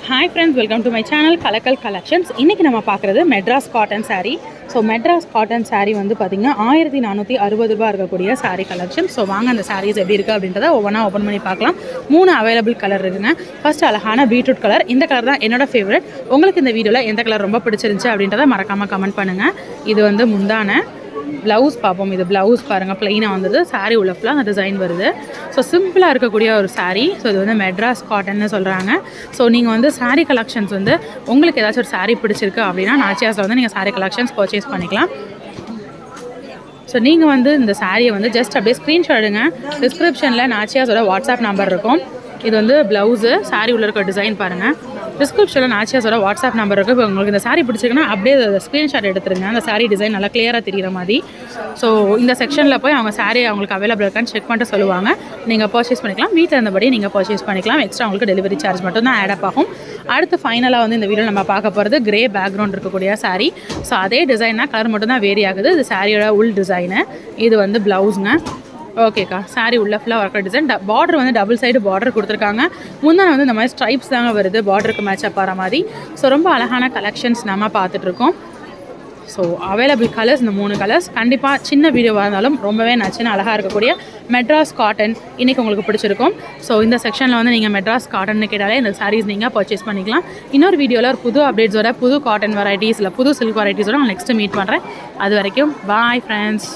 Hi friends, welcome to my channel Kalakal Collections. இன்னைக்கு நம்ம பார்க்குறது Madras cotton saree. So Madras cotton saree வந்து பார்த்திங்கன்னா 1460 ரூபா இருக்கக்கூடிய saree கலெக்ஷன். ஸோ வாங்க அந்த sarees எப்படி இருக்குது அப்படின்றத ஒவ்வொன்றா ஓப்பன் பண்ணி பார்க்கலாம். 3 அவைலபிள் கலர் இருக்குங்க. ஃபர்ஸ்ட் அழகான பீட்ரூட் கலர். இந்த கலர் தான் என்னோட ஃபேவரட். உங்களுக்கு இந்த வீடியோவில் எந்த கலர் ரொம்ப பிடிச்சிருந்துச்சு அப்படின்றத மறக்காமல் கமெண்ட் பண்ணுங்கள். இது வந்து முந்தான ப்ளவுஸ் பார்ப்போம். இது ப்ளவுஸ் பாருங்கள், ப்ளைனாக வந்தது. சாரீ உள்ள ஃபுல்லாக அந்த டிசைன் வருது. ஸோ சிம்பிளாக இருக்கக்கூடிய ஒரு சாரீ. ஸோ இது வந்து மெட்ராஸ் காட்டன்னு சொல்கிறாங்க. ஸோ நீங்கள் வந்து சாரீ கலெக்ஷன்ஸ் வந்து உங்களுக்கு ஏதாச்சும் ஒரு சாரீ பிடிச்சிருக்கு அப்படின்னா நாச்சியாஸில் வந்து நீங்கள் சாரீ கலெக்ஷன்ஸ் பர்ச்சேஸ் பண்ணிக்கலாம். ஸோ நீங்கள் வந்து இந்த சாரியை வந்து ஜஸ்ட் அப்படியே ஸ்க்ரீன்ஷாட் எடுங்க. டிஸ்கிரிப்ஷனில் நாச்சியாஸோட வாட்ஸ்அப் நம்பர் இருக்கும். இது வந்து ப்ளவுஸு, சாரீ உள்ள இருக்க டிசைன் பாருங்கள். டிஸ்கிரிப்ஷனில் நாச்சியாஸோட வாட்ஸ்அப் நம்பர் இருக்குது. இப்போ உங்களுக்கு இந்த சாரீ பிடிச்சிருக்குன்னா அப்படியே ஸ்க்ரீன்ஷாட் எடுத்துருங்க. அந்த சாரீ டிசைன் நல்லா கிளியராக தெரிகிற மாதிரி. ஸோ இந்த செக்ஷனில் போய் அவங்க சாரீ அவங்களுக்கு அவைலபிள் இருக்கான்னு செக் பண்ணிட்டு சொல்லுவாங்க. நீங்கள் பர்ச்சேஸ் பண்ணிக்கலாம். வீட்டில் இருந்தபடி நீங்கள் பர்ச்சேஸ் பண்ணிக்கலாம். எக்ஸ்ட்ரா உங்களுக்கு டெலிவரி சார்ஜ் மட்டும் தான் ஆட் அப் ஆகும். அடுத்து ஃபைனலாக வந்து இந்த வீடியோ நம்ம பார்க்க போகிறது கிரே பேக்ரவுண்ட் இருக்கக்கூடிய சாரீ. ஸோ அதே டிசைனாக கலர் மட்டும் தான் வேரி ஆகுது. இது சாரியோட உள் டிசைனு. இது வந்து ப்ளவுஸுங்க. ஓகேக்கா, சாரீ உள்ள ஃபுல்லாக ஒர்க் டிசைன். பார்டர் வந்து டபுள் சைடு பார்டர் கொடுத்துருக்காங்க. முன்னாடி வந்து இந்த மாதிரி ஸ்ட்ரைப்ஸ் தாங்க வருது, பார்டருக்கு மேட்சப் ஆகிற மாதிரி. ஸோ ரொம்ப அழகான கலெக்ஷன்ஸ் நம்ம பார்த்துட்ருக்கோம். ஸோ அவைலபிள் கலர்ஸ் இந்த 3 கலர்ஸ். கண்டிப்பாக சின்ன வீடியோவாக இருந்தாலும் ரொம்பவே நச்சுன்னு அழகாக இருக்கக்கூடிய மெட்ராஸ் காட்டன் இன்றைக்கி உங்களுக்கு பிடிச்சிருக்கும். ஸோ இந்த செக்ஷனில் வந்து நீங்கள் மெட்ராஸ் காட்டன்னு கேட்டாலே இந்த சாரீஸ் நீங்கள் பர்ச்சேஸ் பண்ணிக்கலாம். இன்னொரு வீடியோவில் ஒரு புது அப்டேட்ஸோட புது காட்டன் வெரைட்டிஸ் இல்லை புது சில்க் வெரைட்டிஸோட நான் நெக்ஸ்ட்டு மீட் பண்ணுறேன். அது வரைக்கும் பாய் ஃப்ரெண்ட்ஸ்.